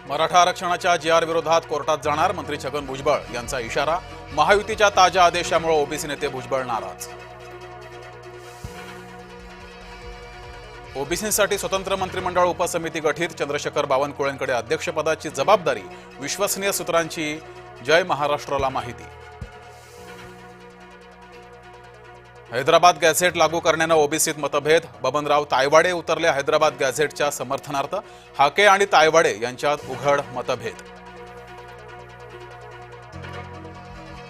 मराठा आरक्षणाच्या जी आर विरोधात कोर्टात जाणार मंत्री छगन भुजबळ यांचा इशारा। महायुतीच्या ताज्या आदेशामुळे ओबीसी नेते भुजबळ नाराज। ओबीसींसाठी स्वतंत्र मंत्रिमंडळ उपसमिती गठीत, चंद्रशेखर बावनकुळेंकडे अध्यक्षपदाची जबाबदारी। विश्वसनीय सूत्रांची जय महाराष्ट्राला माहिती। हैदराबाद गॅझेट लागू करण्यानं ओबीसीत मतभेद। बबनराव तायवाडे उतरले हैदराबाद गॅझेटच्या समर्थनार्थ। हाके आणि तायवाडे यांच्यात उघड मतभेद।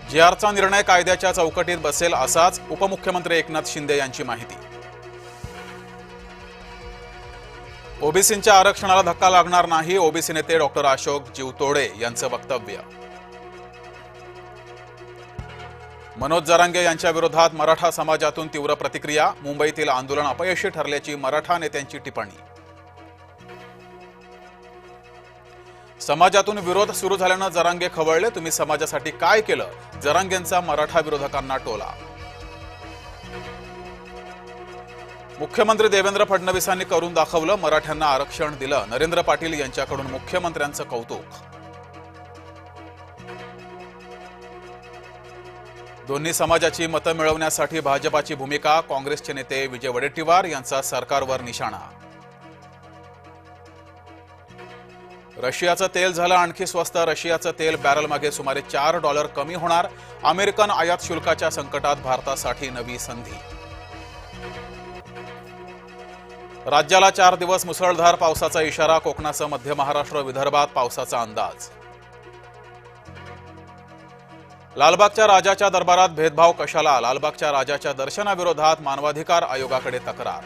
जीआरचा निर्णय कायद्याच्या चौकटीत बसेल असाच उपमुख्यमंत्री एकनाथ शिंदे यांची माहिती। ओबीसींच्या आरक्षणाला धक्का लागणार नाही, ओबीसी नेते डॉक्टर अशोक जीवतोडे यांचं वक्तव्य। मनोज जरांगे यांच्या विरोधात मराठा समाजातून तीव्र प्रतिक्रिया। मुंबईतील आंदोलन अपयशी ठरल्याची मराठा नेत्यांची टिप्पणी। समाजातून विरोध सुरू झाल्यानं जरांगे खवळले, तुम्ही समाजासाठी काय केलं? जरांगेंचा मराठा विरोधकांना टोला। मुख्यमंत्री देवेंद्र फडणवीसांनी करून दाखवलं, मराठ्यांना आरक्षण दिलं। नरेंद्र पाटील यांच्याकडून मुख्यमंत्र्यांचं कौतुक। दोन्ही समाजाची मतं मिळवण्यासाठी भाजपाची भूमिका। काँग्रेसचे नेते विजय वडेट्टीवार यांचा सरकारवर निशाणा। रशियाचं तेल झालं आणखी स्वस्त, रशियाचं तेल बॅरलमागे सुमारे $4 कमी होणार। अमेरिकन आयात शुल्काच्या संकटात भारतासाठी नवी संधी। राज्याला 4 दिवस मुसळधार पावसाचा इशारा। कोकणासह मध्य महाराष्ट्र विदर्भात पावसाचा अंदाज। लालबागच्या राजाच्या दरबारात भेदभाव कशाला? लालबागच्या राजाच्या दर्शनाविरोधात मानवाधिकार आयोगाकडे तक्रार।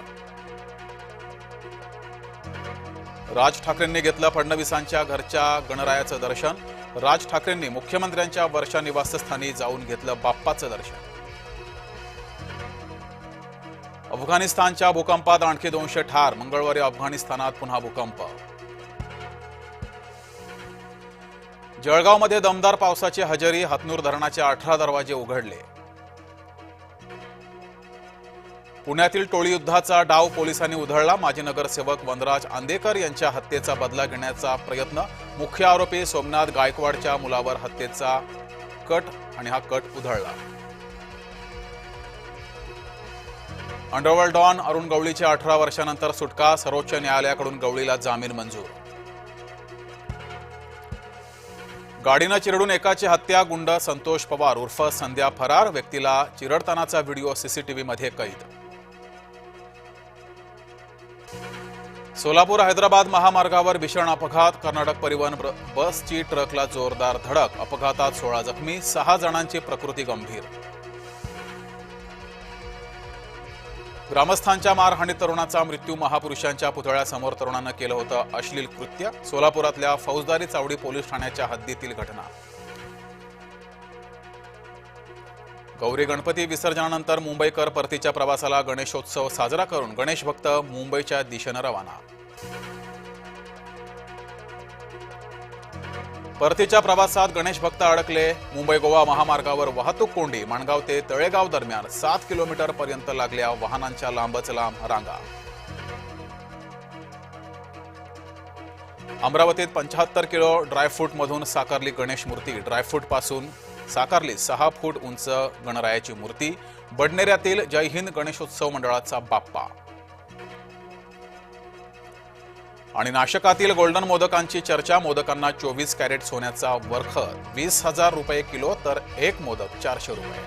राज ठाकरेंनी घेतलं फडणवीसांच्या घरच्या गणरायाचं दर्शन। राज ठाकरेंनी मुख्यमंत्र्यांच्या वर्षा निवासस्थानी जाऊन घेतलं बाप्पाचं दर्शन। अफगाणिस्तानच्या भूकंपात आणखी 200 ठार। मंगळवारी अफगाणिस्तानात पुन्हा भूकंप। जळगावमध्ये दमदार पावसाची हजेरी। हतनूर धरणाचे 18 दरवाजे उघडले। पुण्यातील टोळी युद्धाचा डाव पोलिसांनी उधळला। माजी नगरसेवक वनराज आंदेकर यांच्या हत्येचा बदला घेण्याचा प्रयत्न। मुख्य आरोपी सोमनाथ गायकवाडच्या मुलावर हत्येचा कट आणि हा कट उधळला। अंडरवर्ल्ड डॉन अरुण गवळीची 18 वर्षांनंतर सुटका। सर्वोच्च न्यायालयाकडून गवळीला जामीन मंजूर। गाडीनं चिरडून एकाची हत्या। गुंड संतोष पवार उर्फ संध्या फरार। व्यक्तीला चिरडतानाचा व्हिडिओ सीसीटीव्हीमध्ये कैद। सोलापूर हैदराबाद महामार्गावर भीषण अपघात। कर्नाटक परिवहन बसची ट्रकला जोरदार धडक। अपघातात 16 जखमी, 6 जणांची प्रकृती गंभीर। ग्रामस्थांच्या मारहाणीत तरुणाचा मृत्यू। महापुरुषांच्या पुतळ्यासमोर तरुणानं केलं होतं अश्लील कृत्य। सोलापुरातल्या फौजदारी चावडी पोलीस ठाण्याच्या हद्दीतील घटना। गौरी गणपती विसर्जनानंतर मुंबईकर परतीच्या प्रवासाला गणेशोत्सव साजरा करून गणेश भक्त मुंबईच्या दिशेनं रवाना। परतीच्या प्रवासात गणेश भक्त अडकले। मुंबई गोवा महामार्गावर वाहतूक कोंडी। माणगाव ते तळेगाव दरम्यान 7 किलोमीटर पर्यंत लागल्या वाहनांच्या लांबच लांब रांगा। अमरावतीत 75 किलो ड्रायफ्रूट मधून साकारली गणेश मूर्ती। ड्रायफ्रूट पासून साकारली 6 फूट उंच गणरायाची मूर्ती। बडनेऱ्यातील जय हिंद गणेशोत्सव मंडळाचा बाप्पा। आणि नाशकातील गोल्डन मोदकांची चर्चा। मोदकांना 24 कॅरेट सोन्याचा वरखर। 20,000 रुपये किलो, तर एक मोदक 400 रुपये।